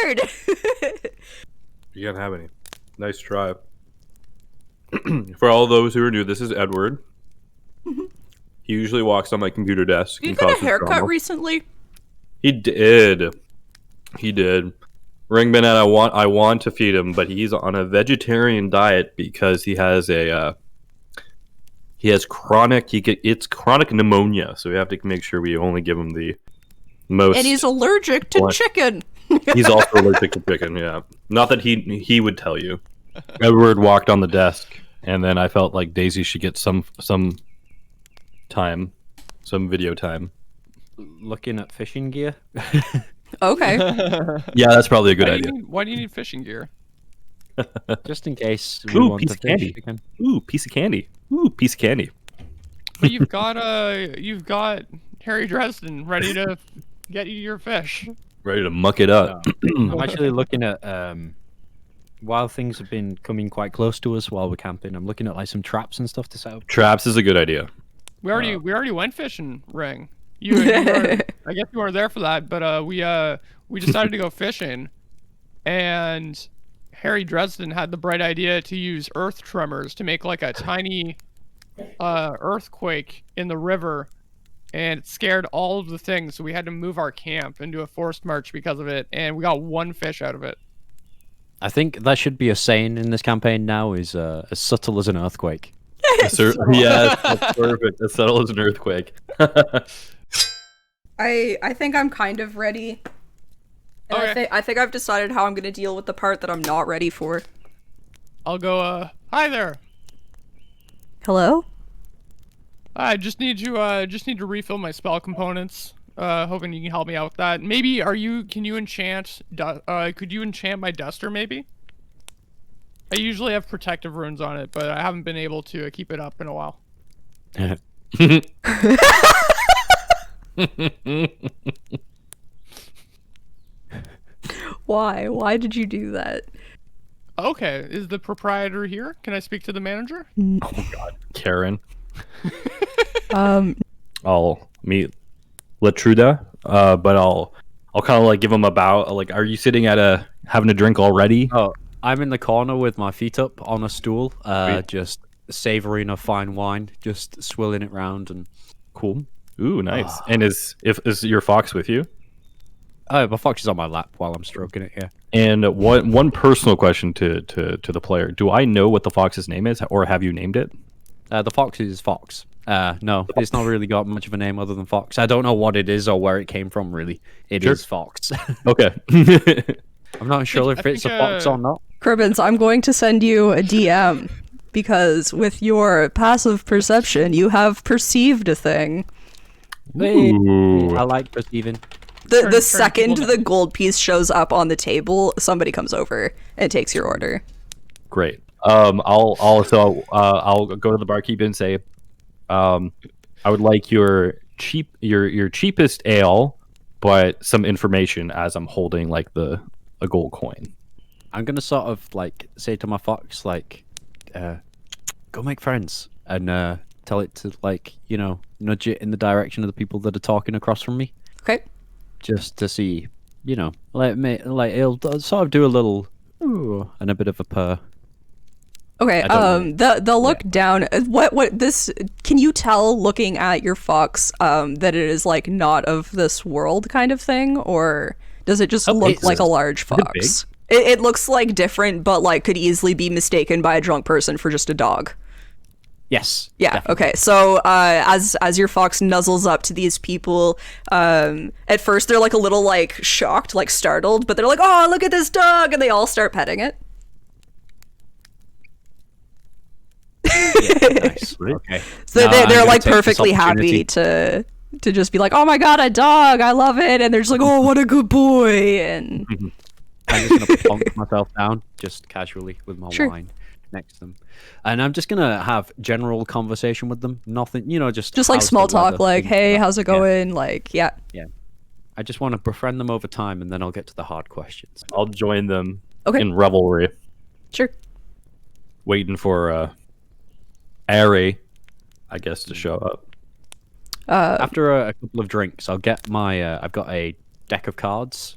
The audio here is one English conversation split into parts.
hard. You can't have any. Nice try. For all those who are new, this is Edward. He usually walks on my computer desk. You and got a causes haircut drama. recently? He did. He did. Ringman, and I want to feed him, but he's on a vegetarian diet because he has it's chronic pneumonia, so we have to make sure we only give him the most. And he's allergic to chicken. He's also allergic to chicken. Yeah, not that he would tell you. Edward walked on the desk, and then I felt like Daisy should get some time, some video time. Looking at fishing gear. Okay. Yeah, that's probably a good idea. Why do you need fishing gear? Just in case we Ooh, want piece to of fish candy. again. Ooh, piece of candy. Ooh, piece of candy. But you've got Harry Dresden ready to get you your fish. Ready to muck it up. I'm actually looking at while things have been coming quite close to us while we're camping, I'm looking at like some traps and stuff to set up. Traps is a good idea. We already went fishing, Ring. You were, I guess you weren't there for that, but we decided to go fishing, and Harry Dresden had the bright idea to use earth tremors to make like a tiny earthquake in the river, and it scared all of the things, so we had to move our camp and do a forced march because of it, and we got one fish out of it. I think that should be a saying in this campaign now, is as subtle as an earthquake. Yeah, that's perfect. As subtle as an earthquake. I think I'm kind of ready. And Okay. I think I've decided how I'm gonna deal with the part that I'm not ready for. I'll go, hi there. Hello? I just need to refill my spell components. Hoping you can help me out with that. Maybe can you enchant could you enchant my duster maybe? I usually have protective runes on it, but I haven't been able to keep it up in a while. Why? Why did you do that? Okay, is the proprietor here? Can I speak to the manager? Oh God, Karen. Um, I'll meet Latruda, but I'll kind of like give him a bow. Like, are you sitting at having a drink already? Oh, I'm in the corner with my feet up on a stool, Sweet. just savoring a fine wine, just swilling it round and. Cool. Ooh, nice. And is your fox with you? Oh, my fox is on my lap while I'm stroking it. Yeah. And one personal question to the player: do I know what the fox's name is, or have you named it? The fox is Fox. No, it's not really got much of a name other than Fox. I don't know what it is or where it came from. Really, it is Fox. Okay. I'm not sure if it's a fox or not. Cribbins, I'm going to send you a DM because with your passive perception, you have perceived a thing. Ooh. I like perceiving. The second the gold piece shows up on the table, somebody comes over and takes your order. Great. I'll go to the barkeep and say, I would like your cheapest ale, but some information as I'm holding like a gold coin. I'm gonna sort of like say to my fox, like, go make friends, and tell it to like, nudge it in the direction of the people that are talking across from me, Okay. just to see, it'll sort of do a little ooh and a bit of a purr. Okay, I don't they'll look down. What this? Can you tell looking at your fox that it is like not of this world kind of thing, or does it just look like a large fox? It looks like different, but like could easily be mistaken by a drunk person for just a dog. Yes. Yeah. Definitely. Okay. So as your fox nuzzles up to these people, at first they're like a little like shocked, like startled, but they're like, "Oh, look at this dog!" and they all start petting it. Yeah, nice. Okay. So No, they're I'm gonna like take this perfectly happy opportunity. to just be like, "Oh my god, a dog! I love it!" And they're just like, "Oh, what a good boy!" And I'm just gonna plonk myself down, just casually with my Sure. wine next to them, and I'm just gonna have general conversation with them. Nothing, just like how's small the weather, talk, like, things "Hey, that. how's it going?" Like, yeah. I just want to befriend them over time, and then I'll get to the hard questions. I'll join them Okay. in revelry, Sure. waiting for Ari, I guess, to show up. After a couple of drinks, I'll get my. I've got a deck of cards.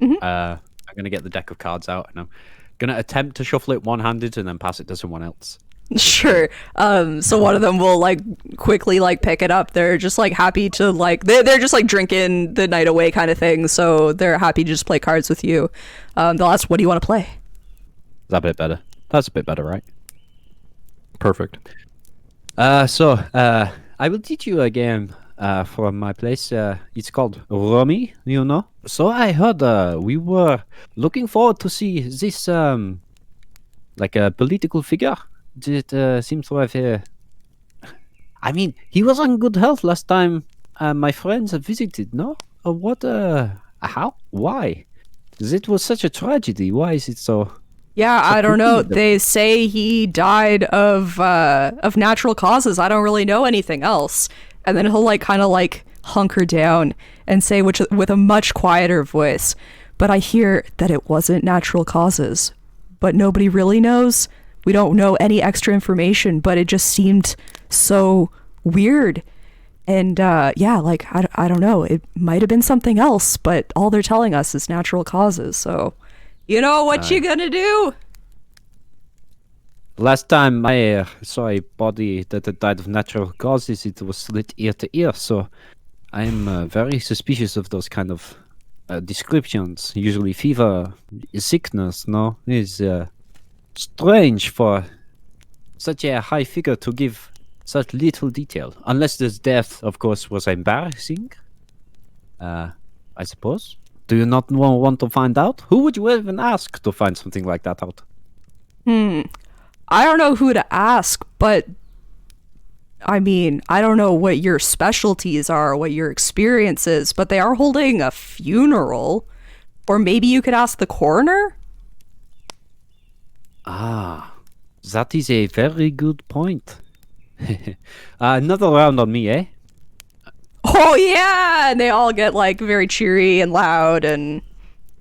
Mhm. I'm I'm gonna get the deck of cards out, and I'm gonna attempt to shuffle it one-handed and then pass it to someone else. Sure. So one of them will like quickly like pick it up. They're just like happy to like they're just like drinking the night away kind of thing. So they're happy to just play cards with you. They'll ask, "What do you want to play?" Is that a bit better? That's a bit better, right? Perfect. So I will teach you a game from my place. It's called Rummy, you know. So I heard we were looking forward to see this like a political figure that seems to have I mean, he was in good health last time my friends visited, no? What how? Why? It was such a tragedy. Why is it so? Yeah, I don't know. They say he died of natural causes. I don't really know anything else. And then he'll like kind of like hunker down and say, which with a much quieter voice, "But I hear that it wasn't natural causes. But nobody really knows. We don't know any extra information, but it just seemed so weird. And yeah, like I don't know. It might have been something else, but all they're telling us is natural causes. So you know what you gonna do?" Last time I saw a body that had died of natural causes, it was slit ear to ear. So I'm very suspicious of those kind of descriptions. Usually fever, sickness, no? Is strange for such a high figure to give such little detail. Unless this death, of course, was embarrassing. I suppose. Do you not want to find out? Who would you even ask to find something like that out? I don't know who to ask, but I mean, I don't know what your specialties are, what your experience is, but they are holding a funeral. Or maybe you could ask the coroner? Ah, that is a very good point. Another round on me, eh? Oh yeah! And they all get like very cheery and loud and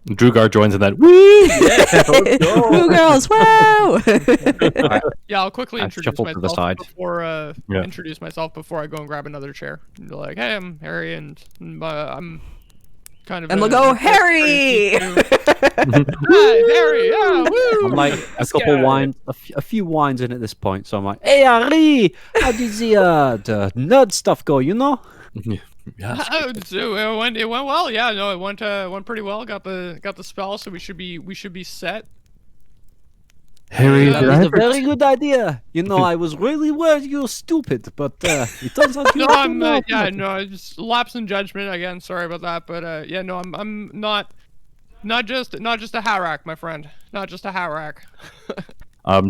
Drugar joins in that. Woo! woo girls, wow! Yeah, I'll quickly I introduce shuffle to the myself side. before Yeah. introduce myself before I go and grab another chair. And be like, "Hey, I'm Harry, and I'm kind of." And they'll go, "Harry!" Hi, Harry! Yeah, woo! I'm like a couple wines, a few wines in at this point. So I'm like, "Hey, Harry, how did the nerd stuff go? You know?" So it went well. Yeah, no, it went pretty well. Got the spell, so we should be set. Harry, That is a very good idea. You know, I was really worried you're stupid, but it turns out No, you're I'm not. yeah, no, I just lapse in judgment again. Sorry about that, but yeah, no, I'm not just a harak, my friend. Not just a harak.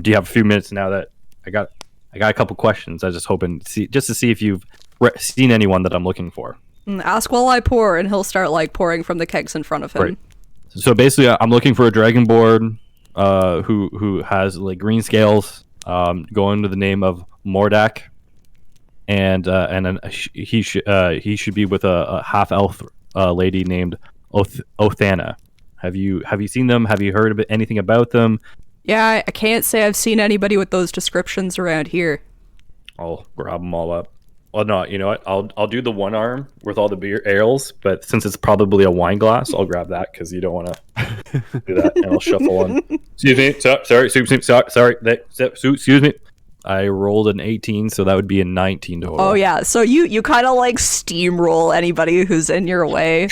Do you have a few minutes now that I got a couple questions. I was just hoping to see if you've seen anyone that I'm looking for. Ask while I pour, and he'll start like pouring from the kegs in front of him. Right. So basically, I'm looking for a dragonborn who has like green scales, going to the name of Mordak, and then he should be with a half elf lady named Othana. Have you seen them? Have you heard anything about them? Yeah, I can't say I've seen anybody with those descriptions around here. I'll grab them all up. Well, no, you know what? I'll do the one arm with all the beer ales, but since it's probably a wine glass, I'll grab that because you don't want to do that, and I'll shuffle on. Excuse me, sorry. Excuse me. I rolled an 18, so that would be a 19 total. Oh yeah, so you kind of like steamroll anybody who's in your way. On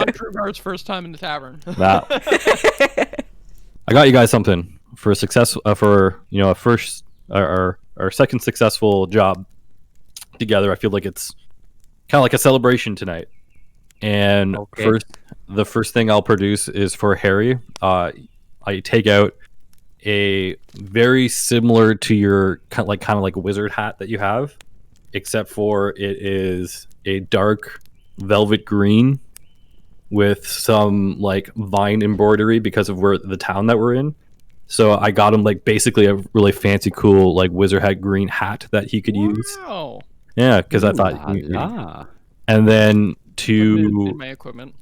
Trueguard's first time in the tavern. Wow. I got you guys something for a success for a first our second successful job together. I feel like it's kind of like a celebration tonight. And Okay. the first thing I'll produce is for Harry. I take out a very similar to your kind of like wizard hat that you have, except for it is a dark velvet green with some like vine embroidery because of where the town that we're in. So I got him like basically a really fancy, cool like wizard hat green hat that he could use. Wow. Yeah, because I thought. And then In my equipment.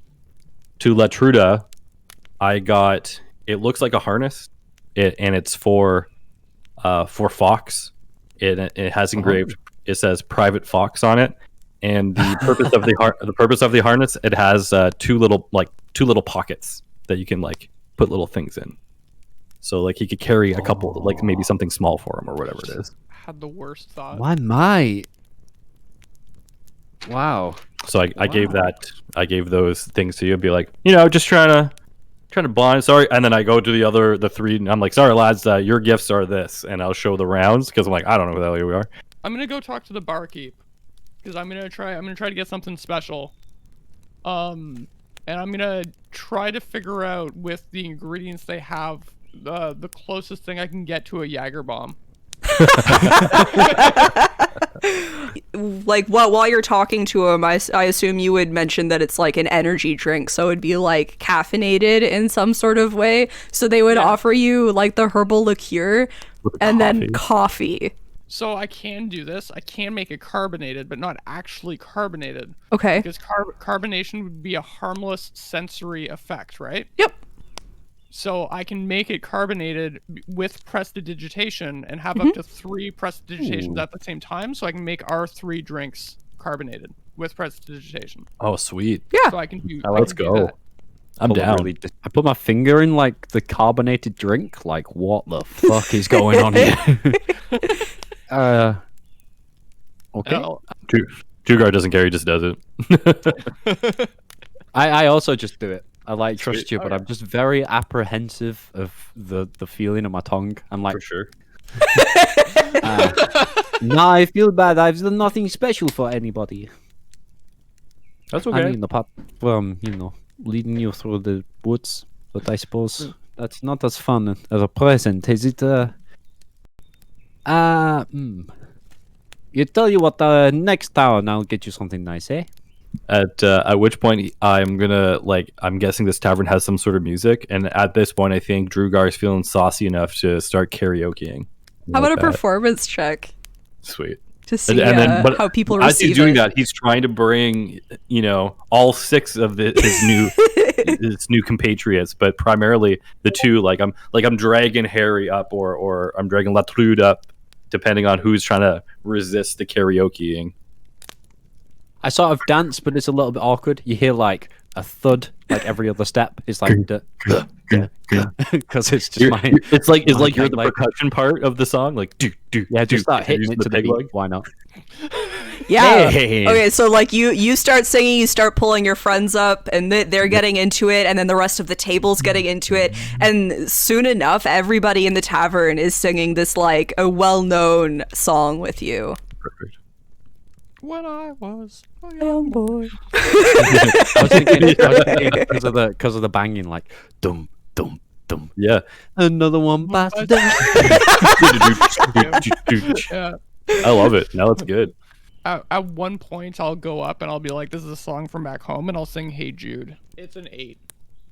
to Latruda, I got. It looks like a harness, and it's for Fox. It has engraved. It says Private Fox on it, And the purpose of the harness, it has two little pockets that you can like put little things in. So like he could carry a couple, like maybe something small for him or whatever it is. I had the worst thought. My. Wow. So I gave those things to you. Be like, just trying to bond. Sorry, and then I go to the three. And I'm like, sorry lads, your gifts are this, and I'll show the rounds because I'm like, I don't know who the hell you are. I'm gonna go talk to the barkeep because I'm gonna try to get something special. And I'm gonna try to figure out with the ingredients they have the closest thing I can get to a Jaeger bomb. Like while you're talking to him, I assume you would mention that it's like an energy drink, so it'd be like caffeinated in some sort of way. So they would offer you like the herbal liqueur and then coffee. So I can do this. I can make it carbonated, but not actually carbonated. Okay. Because carbonation would be a harmless sensory effect, right? Yep. So I can make it carbonated with prestidigitation and have up to 3 prestidigitations at the same time. So I can make our 3 drinks carbonated with prestidigitation. Oh, sweet. Yeah. So I can do. Let's go. I'm down. I put my finger in like the carbonated drink. Like, what the fuck is going on here? Okay. Jugar doesn't care. He just does it. I also just do it. I like trust you, but Okay. I'm just very apprehensive of the feeling of my tongue. I'm like, For sure. nah, I feel bad. I've done nothing special for anybody. That's okay. I mean, apart from leading you through the woods, but I suppose that's not as fun as a present, is it? You tell you what, next town I'll get you something nice, eh? At which point I'm guessing this tavern has some sort of music, and at this point I think Drugar is feeling saucy enough to start karaokeing. How about a performance check Sweet. to see but how people as receive he's doing it? that, he's trying to bring all 6 of his new compatriots, but primarily the 2. Like I'm dragging Harry up, or I'm dragging Latrude up, depending on who's trying to resist the karaokeing. I sort of dance, but it's a little bit awkward. You hear like a thud, like every other step. It's like because it's just my. It's like you're the like, percussion part of the song, like do. Yeah, just start hitting using it to the beat. leg. Why not? Yeah. Hey. Okay, so like you start singing, you start pulling your friends up, and they're getting into it, and then the rest of the table's getting into it, and soon enough, everybody in the tavern is singing this like a well-known song with you. Perfect. When I was a Young boy. I was thinking because of the banging, like dum dum dum. Yeah. Another one bites the dust. Yeah. I love it. Now it's good. At one point, I'll go up and I'll be like, "This is a song from back home," and I'll sing "Hey Jude." It's an 8,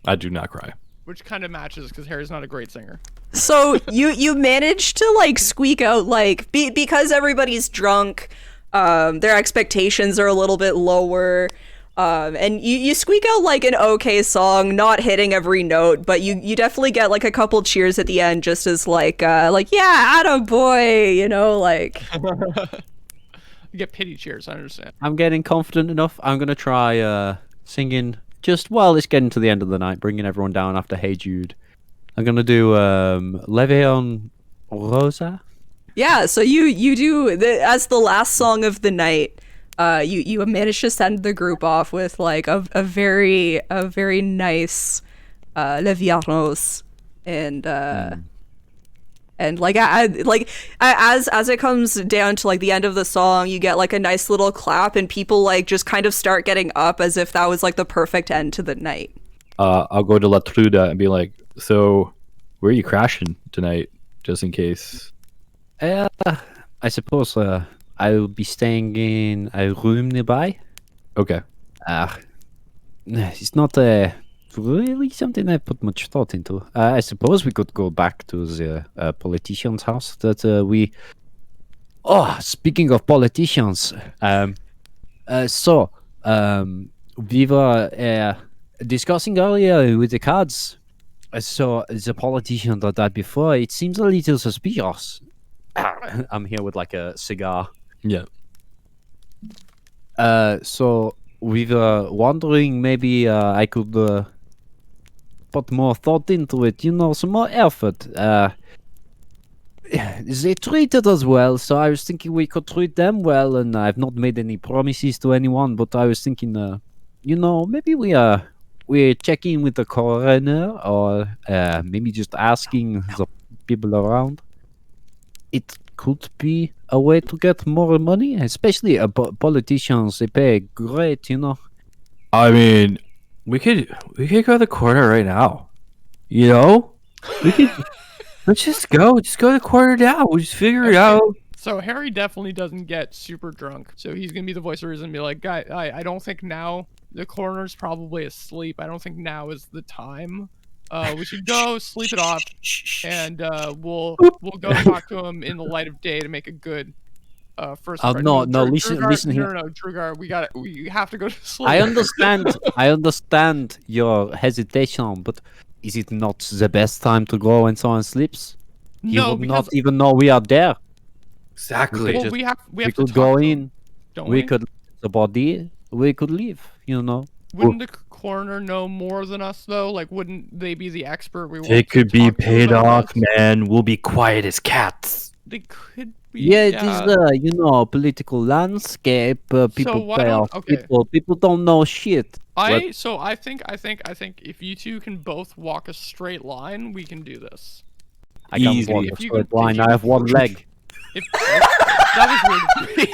I do not cry. which kind of matches because Harry's not a great singer. So you managed to like squeak out like because everybody's drunk, their expectations are a little bit lower, and you squeak out like an okay song, not hitting every note, but you definitely get like a couple cheers at the end, just as like yeah, atta boy, like. You get pity cheers, I understand. I'm getting confident enough. I'm gonna try singing just while it's getting to the end of the night, bringing everyone down after Hey Jude. I'm gonna do Leve on Rosa. Yeah, so you do as the last song of the night. You manage to send the group off with like a very nice Levianos, and like as it comes down to like the end of the song, you get like a nice little clap, and people like just kind of start getting up as if that was like the perfect end to the night. I'll go to Latruda and be like, so where are you crashing tonight, just in case? I suppose I'll be staying in a room nearby. Okay. It's not really something I put much thought into. I suppose we could go back to the politician's house that we... Oh, speaking of politicians, we were discussing earlier with the cards. So the politician that died before, it seems a little suspicious. I'm here with like a cigar. Yeah. So we were wondering maybe I could put more thought into it, some more effort. They treated us well, so I was thinking we could treat them well, and I've not made any promises to anyone, but I was thinking, maybe we check in with the coroner, or maybe just asking the people around. It could be a way to get more money, especially politicians. They pay great, I mean, we could go to the corner right now. We could let's just go to the corner now. We'll just figure it out. So Harry definitely doesn't get super drunk. So he's gonna be the voice of reason and be like, "Guy, I don't think now. The coroner's probably asleep. I don't think now is the time. We should go sleep it off, and we'll go talk to him in the light of day to make a good first." No, listen here. No, Drugar, we have to go to sleep. I understand your hesitation, but is it not the best time to go when someone sleeps? He No, would because not even know we are there. Exactly. well, we have We to could talk go to him, in. don't We could the body. We could leave. Wouldn't the coroner know more than us though? Like, wouldn't they be the expert we want? They could to be talk to paid about off, this? man. We'll be quiet as cats. They could be. Yeah, it is political landscape. People why pay don't- off okay. people. People don't know shit. I think if you two can both walk a straight line, we can do this. I can't Easy. walk If a you straight can- line. if you I have one leg. If that was rude of me.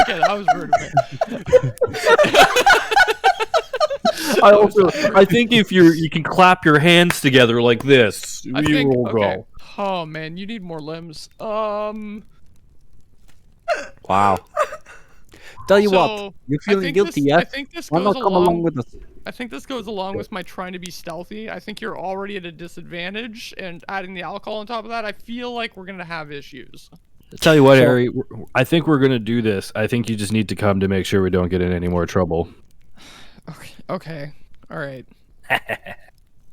Okay, that was rude of me. I think if you can clap your hands together like this, I you think, will okay. go. Oh man, you need more limbs. Wow. Tell you So, what, you're I feeling think guilty, this, yeah? I think this Why goes not come along with us? I think this goes along with my trying to be stealthy. I think you're already at a disadvantage, and adding the alcohol on top of that, I feel like we're gonna have issues. Tell you what, Harry, I think we're gonna do this. I think you just need to come to make sure we don't get in any more trouble. Okay. All right.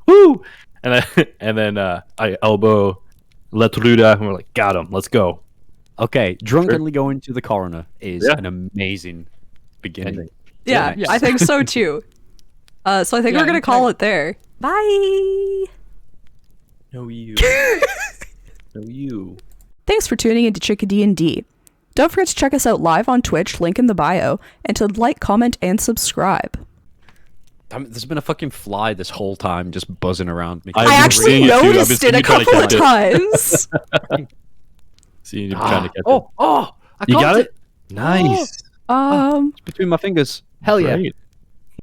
Woo! And then I elbow Letruda, and we're like, got him. Let's go. Okay, drunkenly going to the coroner is an amazing beginning. Yeah, Yeah. I think so too. So I think Yeah, we're gonna in call fact- it there. Bye. No you. No you. Thanks for tuning into Chicken D&D. Don't forget to check us out live on Twitch, link in the bio, and to like, comment, and subscribe. There's been a fucking fly this whole time just buzzing around me. I've I been actually seeing it too. I've been noticed seeing it a you try to couple of catch times. See you trying to catch it. I You caught got it? Nice. Between my fingers. Hell yeah. Great.